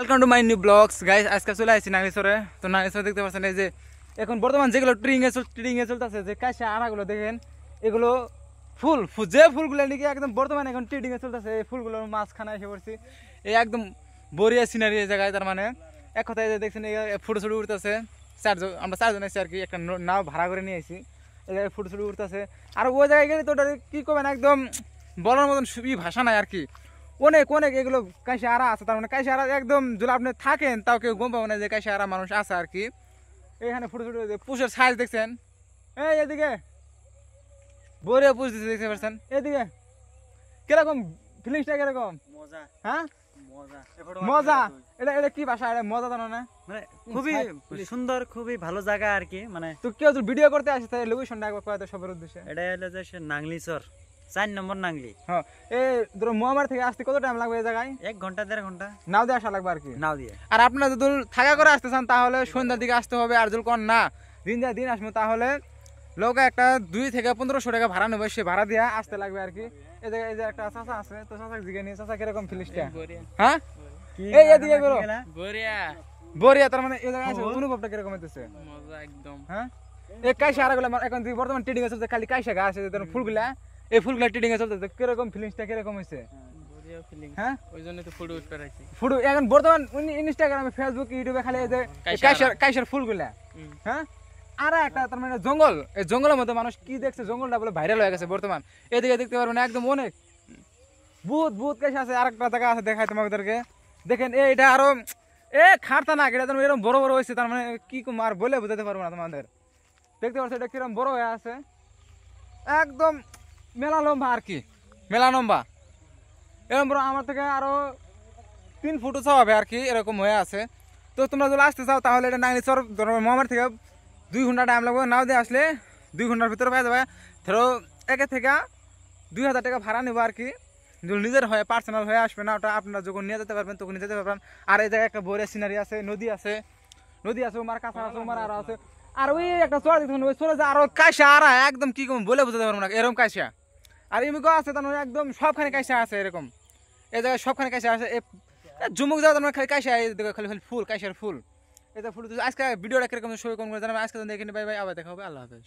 Welcome to my new blogs guys. আজকে চলে আসছি নাগেশ্বরে। তো নাগেশ্বরে দেখতে পাচ্ছেন এই যে এখন বর্তমান যেগুলো ট্রিং এ চলতেছে, যে কাঁচা আড়াগুলো দেখেন, এগুলো ফুল যে ফুলগুলো নাকি একদম বর্তমানে এখন ট্রেডিং এ চলতেছে, এই ফুলগুলোর মাঝখানে এসে পড়ছি। এই একদম বরিয়া সিনারি এই জায়গায়। তার মানে এক কথায় যে দেখছেন এই ফটো ছুটি উঠতেছে, আমরা চারজন এসেছি আর কি, একটা নাও ভাড়া করে নিয়ে এসেছি। এই জায়গায় ফটো ছুটি উঠতেছে। আর ওই জায়গায় গেলে তো কি করবেন, একদম বলার মতন ভাষা নাই আর কি। অনেক অনেক এগুলো কাশি আরা আছে। তার মানে কাশি আরা একদম যদি আপনি থাকেন তাও কেউ গম পাবো না যে কাশি আরা মানুষ আছে আর কি। এখানে ফুটো ফুটো পুষের সাইজ দেখছেন, এই এদিকে বরিয়া পুষ দিচ্ছে, দেখতে পাচ্ছেন এদিকে কিরকম ফিলিংসটা কিরকম মজা। হ্যাঁ মজা। এটা এটা কি ভাষা, এটা মজা জানো না? মানে খুবই সুন্দর, খুবই ভালো জায়গা আর কি। মানে তো কেউ যদি ভিডিও করতে আসে তাহলে লোকেশনটা একবার কয় তো সবার উদ্দেশ্যে। এটা হলো যে নাংলিচর 4 নম্বর নাংলি। হ্যাঁ, এই ধরো মোহামের থেকে আসতে কত টাইম লাগবে এই জায়গায়? 1 ঘন্টা 1.5 ঘন্টা নাও দিয়ে আসা লাগবে আর কি। নাও দিয়ে। আর আপনারা যদি থাকা করে আসতে চান তাহলে সন্ধ্যার দিকে আসতে হবে। আর যদি কোন না দিন যা দিন আসবো তাহলে লোকে একটা 2 থেকে 1500 টাকা ভাড়া নেবে, সে ভাড়া দিয়ে আসতে লাগবে আর কি। এই যে একটা চাচা আছে, তো চাচা জিগে নিয়ে, চাচা কিরকম ফিলিংসটা? হ্যাঁ এই এদিকে বেরো বরিয়া বরিয়া। তার মানে এই জায়গায় অনুভবটা কিরকম হইতেছে? মজা একদম। হ্যাঁ, এই কাইসা আরাগুলো এখন বর্তমান ট্রেডিং এ চলছে, খালি কাইসা গাছ আছে, ধরুন ফুলগুলা, এই ফুলগুলা ট্রেডিং এ চলতেছে। কিরকম ফিলিংসটা কিরকম হইছে? বরিয়া ফিলিং। হ্যাঁ, ওই জন্য তো ফটো উঠতে রাখছি। ফুল এখন বর্তমান ইনস্টাগ্রামে, ফেসবুক, ইউটিউবে খালি এই যে কাইসার ফুলগুলা। হ্যাঁ, আর একটা তার মানে জঙ্গল, এই জঙ্গলের মধ্যে মানুষ কি দেখছে, জঙ্গলটা বলে ভাইরাল হয়ে গেছে বর্তমান। এদিকে দেখতে পারবেন একদম অনেক বহুত বহুত কাইসা আছে। আরেকটা জায়গা আছে দেখাই তোমাদেরকে, দেখেন এইটা আরো খাটতা না, এটা এরকম বড় বড় হয়েছে। তার মানে কি আর বলে বোঝাতে পারবো না তোমাদের। দেখতে পাচ্ছ এটা কিরকম বড় হয়ে আছে, একদম মেলা লম্বা আর কি, মেলা লম্বা। এরকম বড় আমার থেকে আরো 3 ফুট উঁচা হবে আর কি, এরকম হয়ে আছে। তো তোমরা যদি আসতে চাও তাহলে এটা নাগেশ্বর মোহামের থেকে 2 ঘন্টা টাইম লাগবে। নাও দিয়ে আসলে 2 ঘন্টার ভিতরে পেয়ে যাবে। ধরো 1 থেকে 2000 টাকা ভাড়া নেবো আর কি। যদি নিজের হয়, পার্সোনাল হয়ে আসবে না, ওটা আপনারা যখন নিয়ে যেতে পারবেন তখন নিয়ে যেতে পারবেন। আর এই জায়গায় একটা বড় সিনারি আছে, নদী আছে, ওমার কাঁচা আছে, ওমার আরো আছে। আর ওই একটা চড় দেখুন, ওই চলে যায় আরো কাইসা আরা, একদম কি কম বলে বুঝতে পারবো না, এরকম কাইসা। আর এমনি আছে তার মানে একদম সবখানে কাইসা আছে এরকম। এই জায়গায় সবখানে কাইসা আছে। জুমুক যাওয়া তার মানে খালি কাইসা, খালি খালি ফুল, কাইসার ফুল। এটা ফুল। আজকে ভিডিওটা কিরকম শুরু করবো জানাবে। আজকে দেখেনি, বাই বাই, আবার দেখা হবে, আল্লাহ হাফেজ।